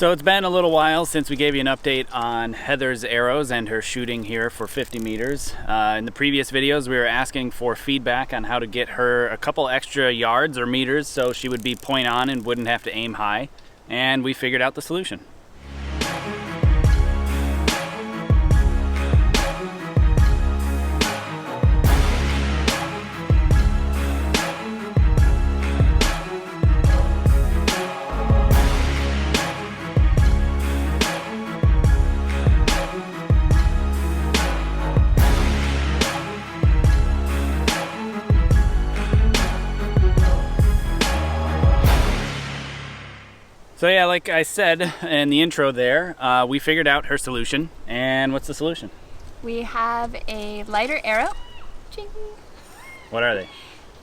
So it's been a little while since we gave you an update on Heather's arrows and her shooting here for 50 meters. In the previous videos, we were asking for feedback on how to get her a couple extra yards or meters so she would be point on and wouldn't have to aim high. And we figured out the solution. So yeah, like I said in the intro there, we figured out her solution. And what's the solution? We have a lighter arrow. Ching. What are they?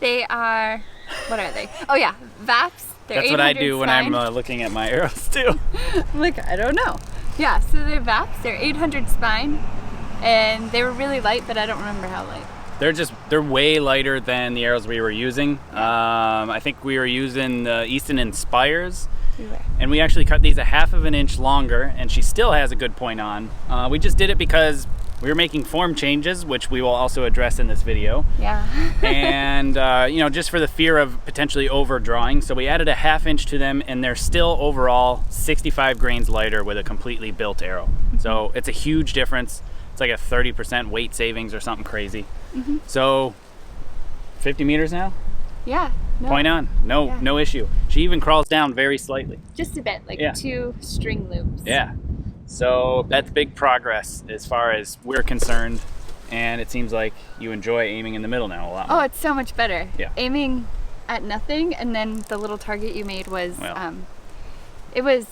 They are, what are they? Oh yeah, VAPs. They're That's what I do spine. when I'm looking at my arrows too. Like, I don't know. Yeah, so they're VAPs. They're 800 spine. And they were really light, but I don't remember how light. They're way lighter than the arrows we were using. I think we were using the Easton Inspires. And we actually cut these a half of an inch longer, and she still has a good point on. We just did it because we were making form changes, which we will also address in this video. Yeah. And you know, just for the fear of potentially overdrawing, so we added a half inch to them, and they're still overall 65 grains lighter with a completely built arrow. So it's a huge difference. It's like a 30% weight savings or something crazy. So 50 meters now? Yeah. No. Point on, no issue. She even crawls down very slightly. Just a bit, like 2 string loops. Yeah, so that's big progress as far as we're concerned, and it seems like you enjoy aiming in the middle now a lot more. Oh, it's so much better. Yeah. Aiming at nothing, and then the little target you made was, well, it was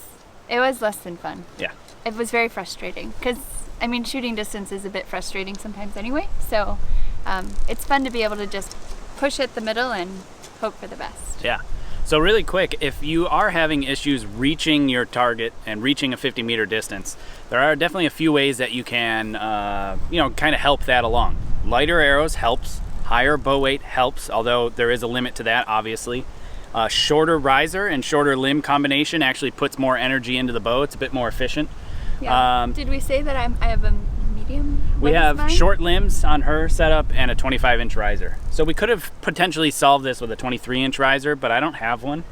less than fun. Yeah. It was very frustrating, because, I mean, shooting distance is a bit frustrating sometimes anyway, so it's fun to be able to just push at the middle and hope for the best. Yeah. So really quick, if you are having issues reaching your target and reaching a 50 meter distance, there are definitely a few ways that you can, you know, kind of help that along. Lighter arrows helps. Higher bow weight helps, although there is a limit to that, obviously. Shorter riser and shorter limb combination actually puts more energy into the bow. It's a bit more efficient. Yeah. Did we say that I have a medium? We have short limbs on her setup and a 25-inch riser. So we could have potentially solved this with a 23-inch riser, but I don't have one.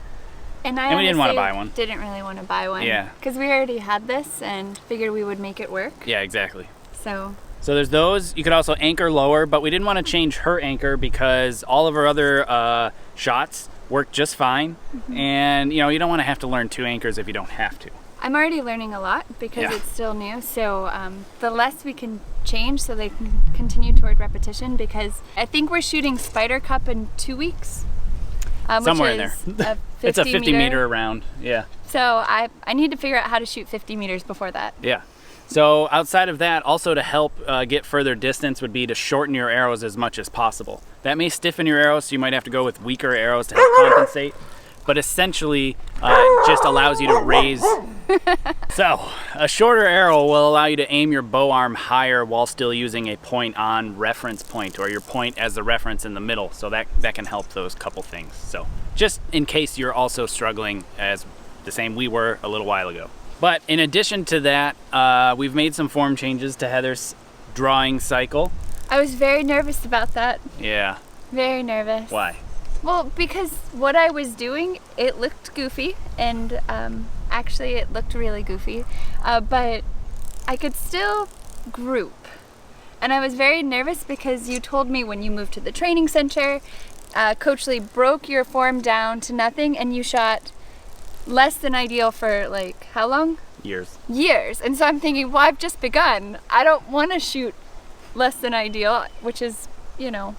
And we didn't want to buy one. Didn't really want to buy one. Yeah. Because we already had this and figured we would make it work. Yeah, exactly. So there's those. You could also anchor lower, but we didn't want to change her anchor because all of her other shots work just fine. And you know, you don't want to have to learn 2 anchors if you don't have to. I'm already learning a lot because it's still new, so the less we can change so they can continue toward repetition, because I think we're shooting Spider Cup in 2 weeks. Somewhere in there. It's a 50 meter round, yeah. So I need to figure out how to shoot 50 meters before that. Yeah. So outside of that, also to help get further distance would be to shorten your arrows as much as possible. That may stiffen your arrows, so you might have to go with weaker arrows to help compensate. But essentially, it just allows you to raise. So, a shorter arrow will allow you to aim your bow arm higher while still using a point on reference point, or your point as the reference in the middle. So that can help those couple things. So just in case you're also struggling as the same we were a little while ago. But in addition to that, we've made some form changes to Heather's drawing cycle. I was very nervous about that. Yeah. Very nervous. Why? Well, because what I was doing, it looked goofy, and actually it looked really goofy, but I could still group. And I was very nervous because you told me when you moved to the training center, Coach Lee broke your form down to nothing, and you shot less than ideal for like, how long? Years. Years. And so I'm thinking, well, I've just begun. I don't want to shoot less than ideal, which is, you know,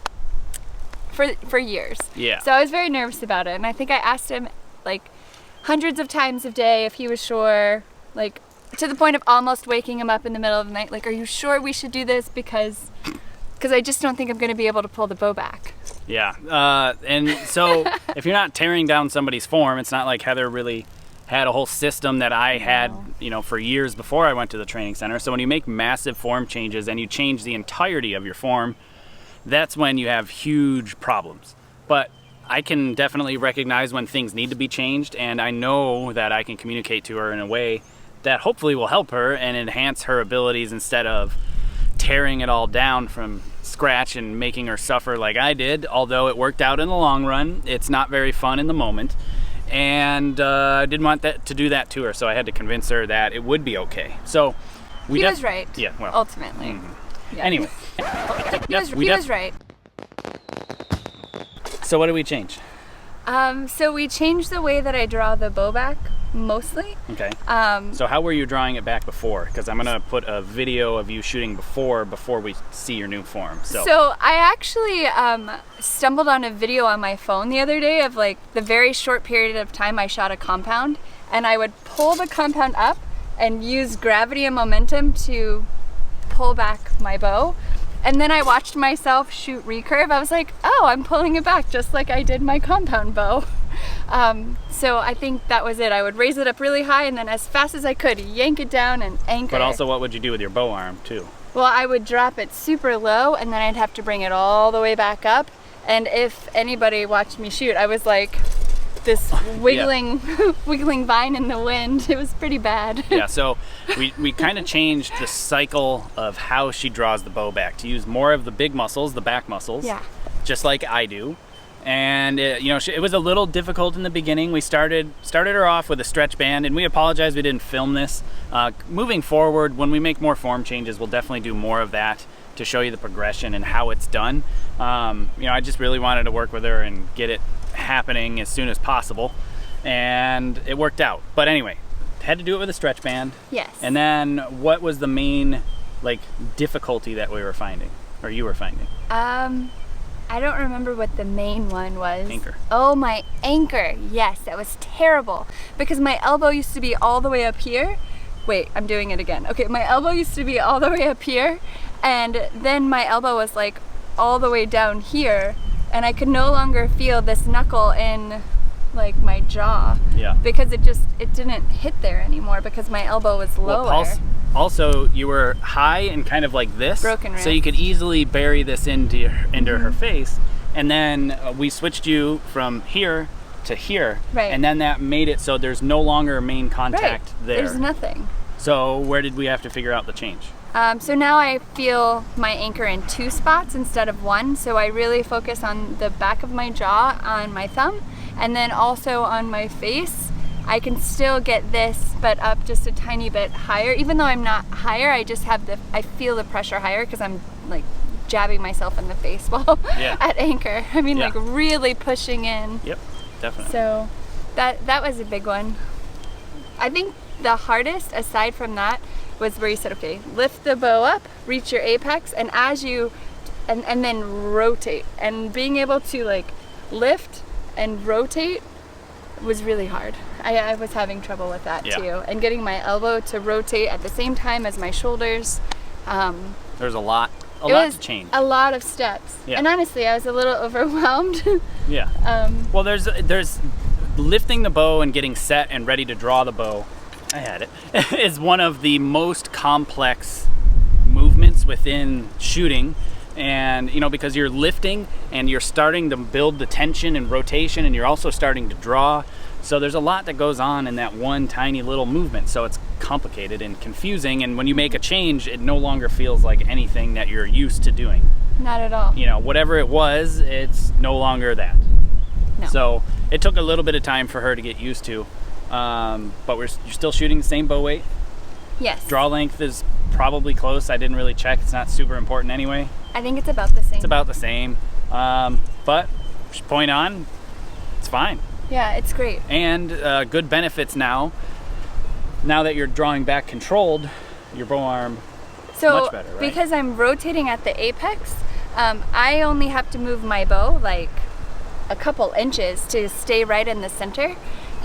for years. Yeah. So I was very nervous about it, and I think I asked him like hundreds of times a day if he was sure, like to the point of almost waking him up in the middle of the night, like, are you sure we should do this, because I just don't think I'm going to be able to pull the bow back. Yeah. And so if you're not tearing down somebody's form, it's not like Heather really had a whole system that I had, you know, for years before I went to the training center. So when you make massive form changes and you change the entirety of your form, that's when you have huge problems. But I can definitely recognize when things need to be changed, and I know that I can communicate to her in a way that hopefully will help her and enhance her abilities instead of tearing it all down from scratch and making her suffer like I did. Although it worked out in the long run, it's not very fun in the moment, and I didn't want that to do that to her, so I had to convince her that it would be okay. So he was right. Yeah, well, ultimately. Mm-hmm. Yeah. Anyway, he was right. So what did we change? So we changed the way that I draw the bow back, mostly. Okay. So how were you drawing it back before? Because I'm gonna put a video of you shooting before we see your new form. So I actually stumbled on a video on my phone the other day of like the very short period of time I shot a compound, and I would pull the compound up and use gravity and momentum to pull back my bow. And then I watched myself shoot recurve. I was like, oh, I'm pulling it back just like I did my compound bow. So I think that was it. I would raise it up really high and then as fast as I could, yank it down and anchor. But also what would you do with your bow arm too? Well, I would drop it super low and then I'd have to bring it all the way back up. And if anybody watched me shoot, I was like this wiggling wiggling vine in the wind. It was pretty bad. Yeah, so we kind of changed the cycle of how she draws the bow back to use more of the big muscles, the back muscles, just like I do. And it was a little difficult in the beginning. We started her off with a stretch band, and we apologize we didn't film this. Moving forward, when we make more form changes, we'll definitely do more of that to show you the progression and how it's done. I just really wanted to work with her and get it happening as soon as possible, and it worked out. But anyway, had to do it with a stretch band. Yes. And then what was the main difficulty that we were finding, or you were finding? I don't remember what the main one was. Anchor. Oh, my anchor. Yes, that was terrible because my elbow used to be all the way up here. Wait, I'm doing it again. Okay, my elbow used to be all the way up here, and then my elbow was like all the way down here, and I could no longer feel this knuckle in like my jaw. Yeah. Because it didn't hit there anymore because my elbow was lower. Well, also you were high and kind of like this. Broken wrist. So you could easily bury this into her face. And then we switched you from here to here. Right. And then that made it so there's no longer main contact there. There's nothing. So where did we have to figure out the change? So now I feel my anchor in 2 spots instead of 1. So I really focus on the back of my jaw, on my thumb, and then also on my face. I can still get this, but up just a tiny bit higher. Even though I'm not higher, I just have I feel the pressure higher because I'm like jabbing myself in the face while at anchor. I mean, like really pushing in. Yep, definitely. So that was a big one. I think the hardest, aside from that, was where you said, okay, lift the bow up, reach your apex, and as you, and then rotate. And being able to like lift and rotate was really hard. I was having trouble with that too. And getting my elbow to rotate at the same time as my shoulders. There's a lot to change. A lot of steps. Yeah. And honestly, I was a little overwhelmed. Yeah. Well, there's lifting the bow and getting set and ready to draw the bow. I had it. Is one of the most complex movements within shooting. And because you're lifting and you're starting to build the tension and rotation, and you're also starting to draw. So there's a lot that goes on in that one tiny little movement. So it's complicated and confusing. And when you make a change, it no longer feels like anything that you're used to doing. Not at all. Whatever it was, it's no longer that. No. So it took a little bit of time for her to get used to. But you're still shooting the same bow weight? Yes. Draw length is probably close. I didn't really check. It's not super important anyway. I think it's about the same. It's about the same. But point on, it's fine. Yeah, it's great. And good benefits now that you're drawing back controlled, your bow arm much better, right? Because I'm rotating at the apex, I only have to move my bow like a couple inches to stay right in the center.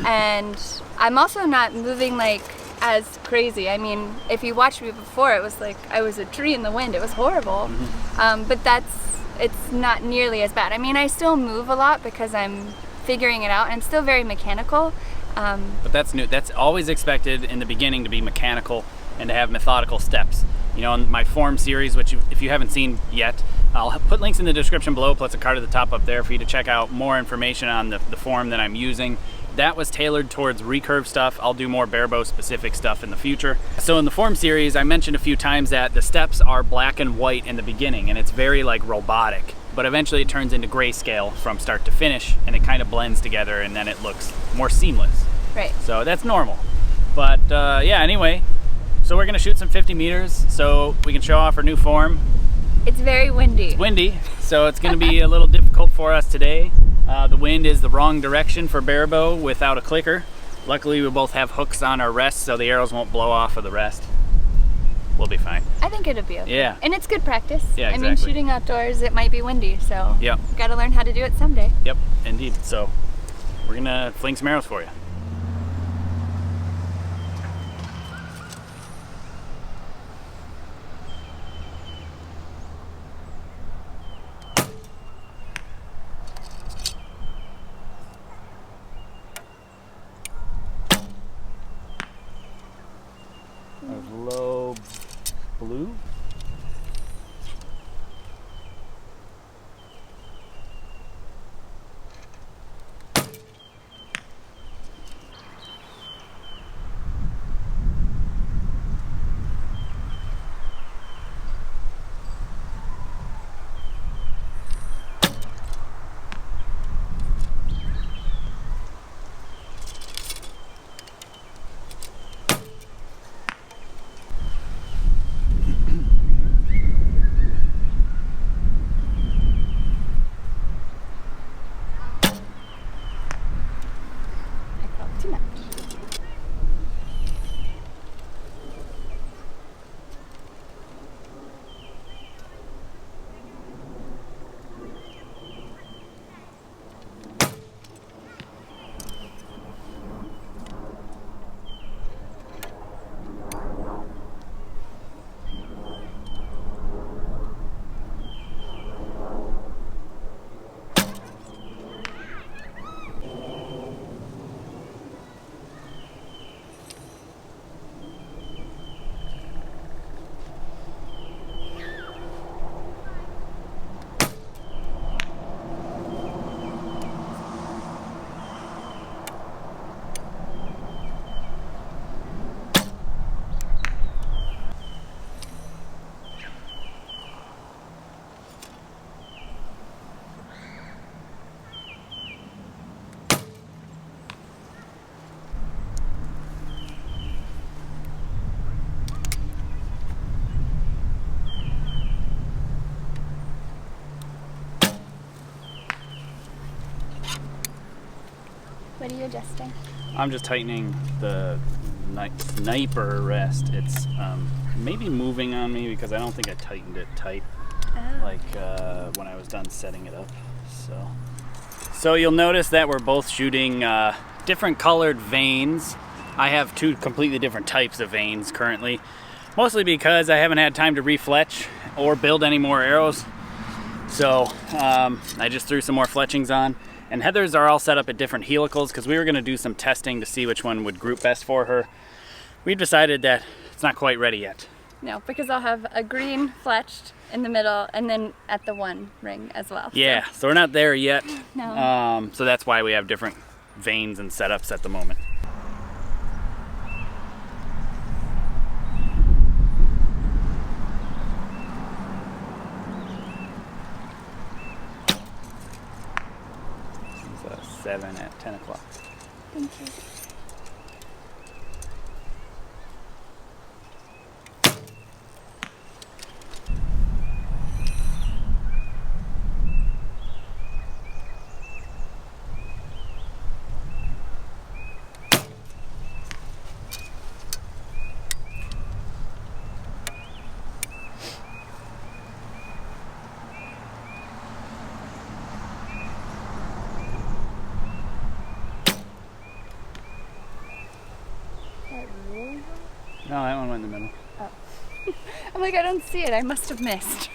And I'm also not moving like as crazy. I mean, if you watched me before, it was like I was a tree in the wind. It was horrible. Mm-hmm. But it's not nearly as bad. I mean, I still move a lot because I'm figuring it out, and I'm still very mechanical. But that's new. That's always expected in the beginning, to be mechanical and to have methodical steps. In my form series, which if you haven't seen yet, I'll put links in the description below, plus a card at the top up there for you to check out more information on the form that I'm using. That was tailored towards recurve stuff. I'll do more Barebow specific stuff in the future. So in the form series, I mentioned a few times that the steps are black and white in the beginning, and it's very like robotic, but eventually it turns into grayscale from start to finish, and it kind of blends together, and then it looks more seamless. Right. So that's normal. But yeah, anyway, so we're gonna shoot some 50 meters so we can show off our new form. It's very windy. It's windy, so it's going to be a little difficult for us today. The wind is the wrong direction for Barebow without a clicker. Luckily, we both have hooks on our rests, so the arrows won't blow off of the rest. We'll be fine. I think it'll be okay. Yeah. And it's good practice. Yeah, exactly. I mean, shooting outdoors, it might be windy, so yep. You've got to learn how to do it someday. Yep, indeed. So we're going to fling some arrows for you. Low blue. What are you adjusting? I'm just tightening the sniper rest. It's maybe moving on me because I don't think I tightened it tight like when I was done setting it up. So you'll notice that we're both shooting different colored vanes. I have two completely different types of vanes currently, mostly because I haven't had time to refletch or build any more arrows. So I just threw some more fletchings on. And Heather's are all set up at different helicals because we were going to do some testing to see which one would group best for her. We've decided that it's not quite ready yet. No, because I'll have a green fletched in the middle and then at the one ring as well. Yeah, so we're not there yet. No. So that's why we have different vanes and setups at the moment. It's 7 at 10 o'clock. Thank you. No, that one went in the middle. Oh. I'm like, I don't see it. I must have missed.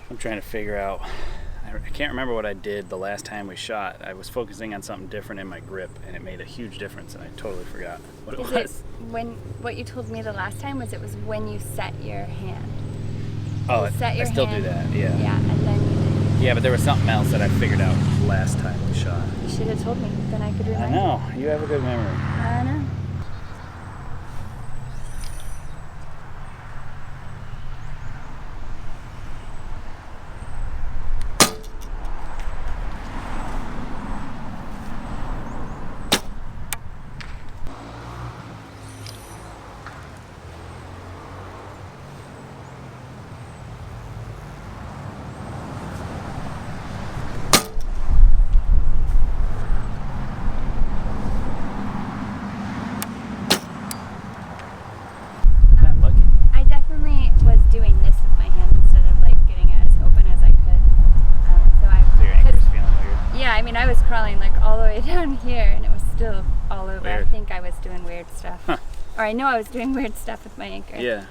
I'm trying to figure out. I can't remember what I did the last time we shot. I was focusing on something different in my grip, and it made a huge difference, and I totally forgot what it was. What you told me the last time was it was when you set your hand. Oh, set your I still hand, do that, yeah. Yeah, and then you did. Yeah, but there was something else that I figured out last time we shot. You should have told me, then I could remember. I know, you have a good memory. I know. Doing this with my hand instead of like getting it as open as I could. So your anchor's feeling weird? Yeah, I mean I was crawling like all the way down here and it was still all over. Weird. I think I was doing weird stuff. Huh. Or I know I was doing weird stuff with my anchor. Yeah.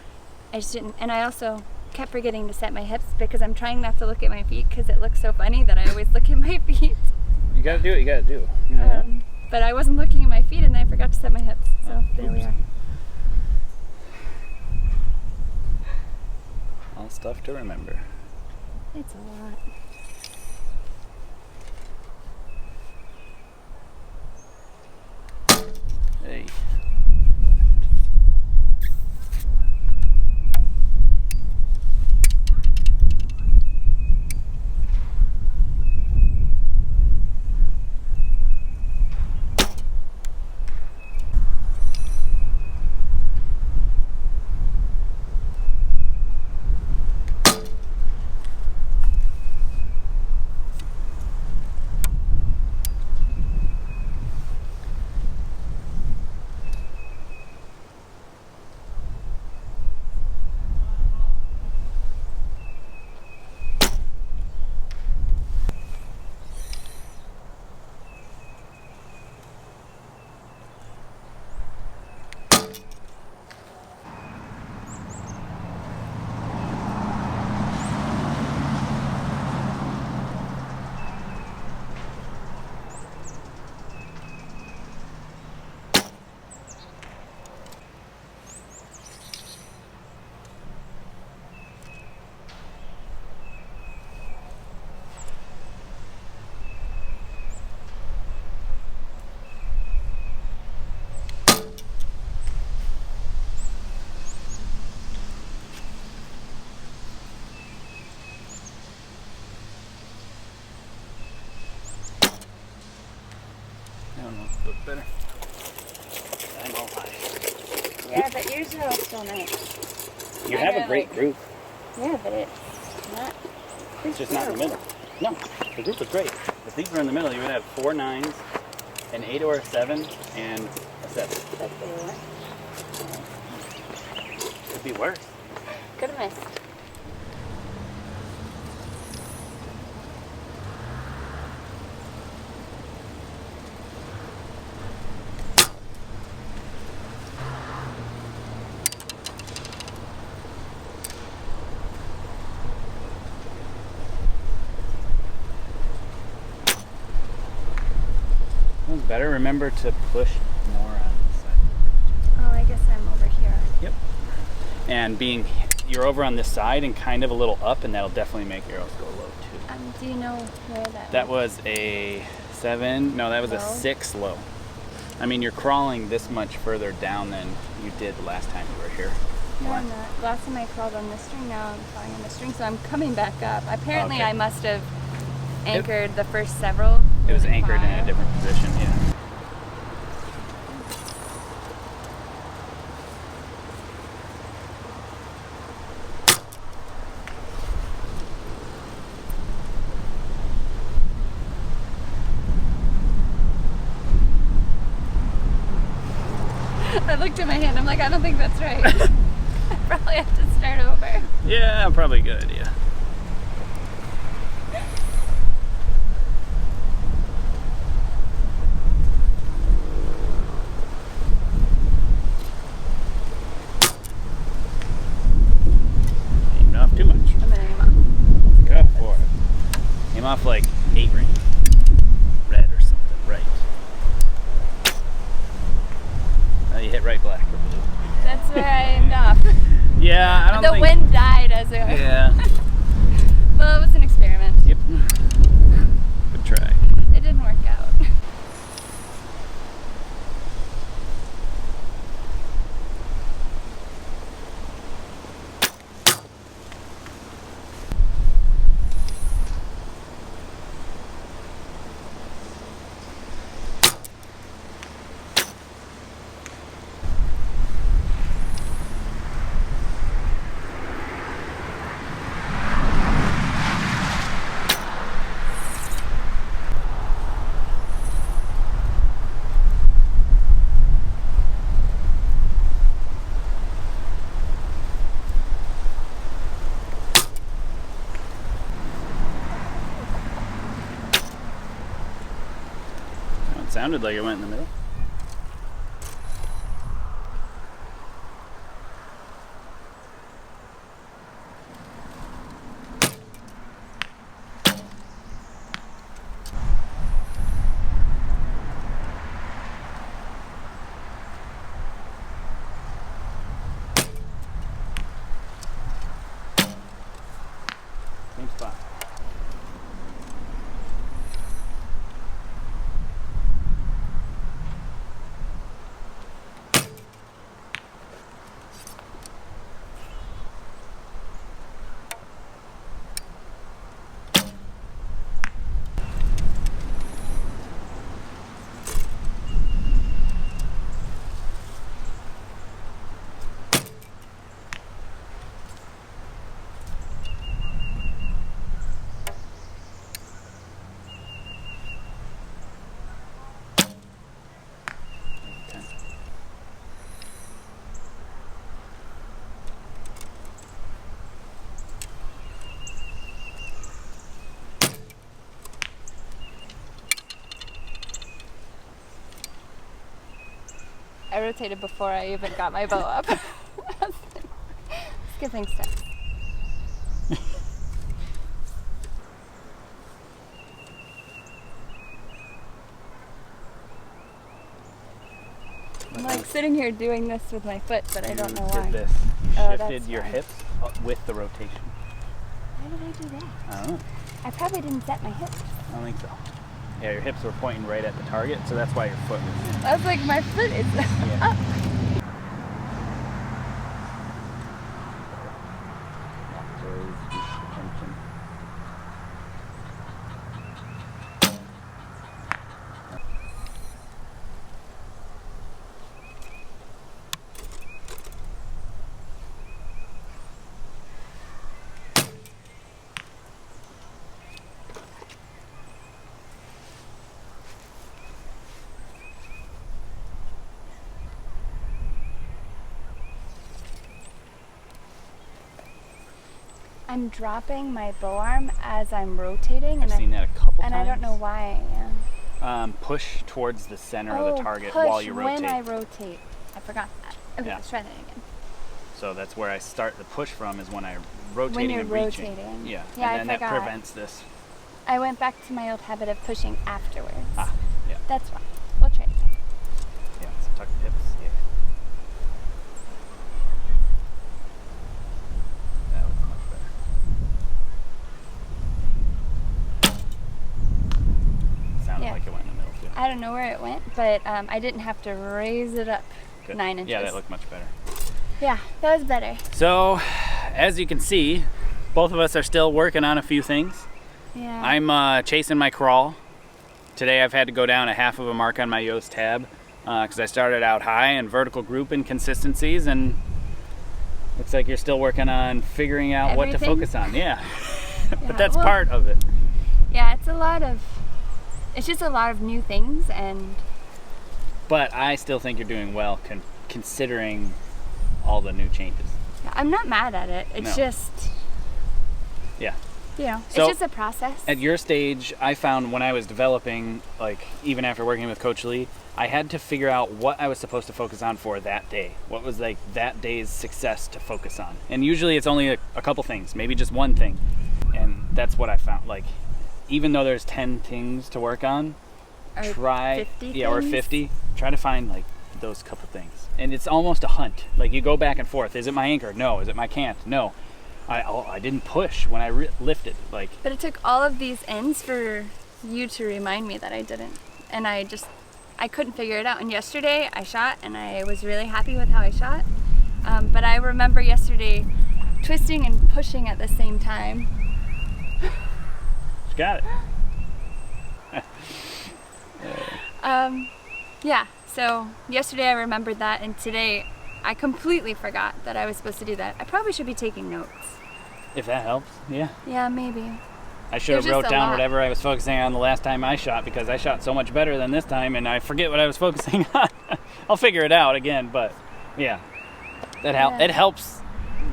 I just didn't, and I also kept forgetting to set my hips because I'm trying not to look at my feet because it looks so funny that I always look at my feet. You gotta do what you gotta do. You know? But I wasn't looking at my feet and then I forgot to set my hips. So there we are. All stuff to remember. It's a lot. Hey. Look better. I'm all high. Yeah, but yours are all still nice. You have a great group. Yeah, but it's not. It's just not in the middle. No, the group is great. If these were in the middle, you would have 4 9s, an 8 or a 7, and a 7. That's what Could be worse. Could have missed. Better remember to push more on this side. Oh, I guess I'm over here. Yep. And you're over on this side and kind of a little up, and that'll definitely make arrows go low too. Do you know where That was a 7. No, that was a 6 low. I mean, you're crawling this much further down than you did the last time you were here. No, I'm not. Last time I crawled on this string, now I'm crawling on this string, so I'm coming back up. Apparently, okay. I must have anchored the first several. It was really anchored high. in a different position, yeah. I looked at my hand, I'm like, I don't think that's right. I probably have to start over. Yeah, probably a good idea. Aim off too much. I'm gonna aim off. Go. don't the think... wind died as it went. Yeah. Well, it was an experiment. Yep. Good try. It didn't work out. It sounded like it went in the middle. Same spot. I rotated before I even got my bow up. Skipping steps. I'm like sitting here doing this with my foot, but I don't know why. Did this. Oh, Shifted that's your fine. hips with the rotation. Why did I do that? I don't know. I probably didn't set my hips. I don't think so. Yeah, your hips were pointing right at the target, so that's why your foot was... I was like, my foot is Yeah. up. I'm dropping my bow arm as I'm rotating, I've seen that a couple and times. I don't know why I am. Push towards the center of the target push while you rotate. when I rotate. I forgot that. Okay, Yeah. let's try that again. So that's where I start the push from, is when I'm rotating When you're and reaching. rotating. Yeah, Yeah, and then I that forgot. prevents this. I went back to my old habit of pushing afterwards. Ah, yeah. That's why. We'll try it again. Yeah, so tuck the hips. Yeah. That looks much better. Sounded Yeah. like it went in the middle too. I don't know where it went, but I didn't have to raise it up Good. 9 inches. Yeah, that looked much better. Yeah, that was better. So, as you can see, both of us are still working on a few things. Yeah. I'm chasing my crawl. Today I've had to go down a half of a mark on my Yoast tab because I started out high in vertical group inconsistencies, and looks like you're still working on figuring out what to Everything? focus on. Yeah. Yeah, But that's well- part of it. Yeah, it's just a lot of new things, and But I still think you're doing well considering all the new changes. I'm not mad at it. It's No. just, Yeah. you know, So- it's just a process. At your stage, I found when I was developing, like even after working with Coach Lee, I had to figure out what I was supposed to focus on for that day. What was like that day's success to focus on. And usually it's only a couple things, maybe just one thing. And that's what I found. Like, even though there's 10 things to work on, Or try 50 or things? 50, try to find like those couple things. And it's almost a hunt. Like you go back and forth. Is it my anchor? No. Is it my cant? No. I didn't push when I lifted. Like. But it took all of these ends for you to remind me that I didn't. And I couldn't figure it out. And yesterday I shot and I was really happy with how I shot. But I remember yesterday twisting and pushing at the same time. You got it. Yeah, so yesterday I remembered that, and today I completely forgot that I was supposed to do that. I probably should be taking notes. If that helps, yeah. Yeah, maybe. I should have wrote down whatever I was focusing on the last time I shot, because I shot so much better than this time, and I forget what I was focusing on. I'll figure it out again, but yeah, it helps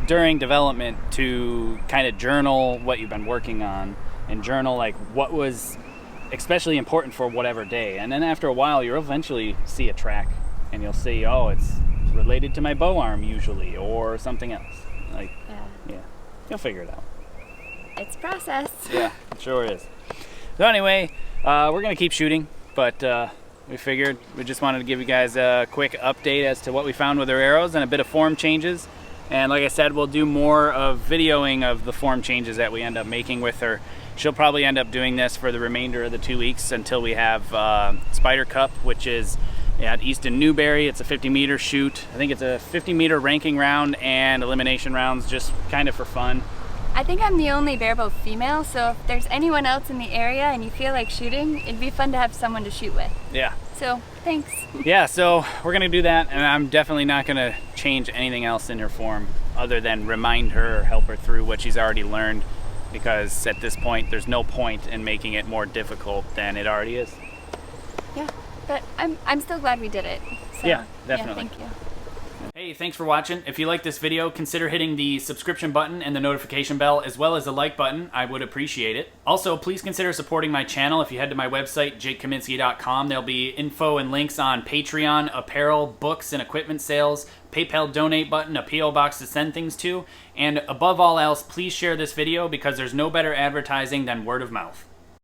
during development to kind of journal what you've been working on, and journal like what was especially important for whatever day. And then after a while, you'll eventually see a track, and you'll see, oh, it's related to my bow arm usually, or something else. Like, yeah, you'll figure it out. It's process. Yeah, it sure is. So anyway, we're gonna keep shooting, but we figured we just wanted to give you guys a quick update as to what we found with our arrows and a bit of form changes. And like I said, we'll do more of videoing of the form changes that we end up making with her. She'll probably end up doing this for the remainder of the 2 weeks until we have Spider Cup, which is at Easton Newberry. It's a 50-meter shoot. I think it's a 50-meter ranking round and elimination rounds, just kind of for fun. I think I'm the only Barebow female, so if there's anyone else in the area and you feel like shooting, it'd be fun to have someone to shoot with. Yeah. So, thanks. Yeah, so we're going to do that, and I'm definitely not going to change anything else in her form other than remind her or help her through what she's already learned, because at this point, there's no point in making it more difficult than it already is. Yeah, but I'm still glad we did it. So, yeah, definitely. Yeah, thank you. Hey, thanks for watching. If you like this video, consider hitting the subscription button and the notification bell, as well as the like button. I would appreciate it. Also, please consider supporting my channel. If you head to my website, jakekaminski.com, there'll be info and links on Patreon, apparel, books, and equipment sales, PayPal donate button, a P.O. box to send things to, and above all else, please share this video because there's no better advertising than word of mouth.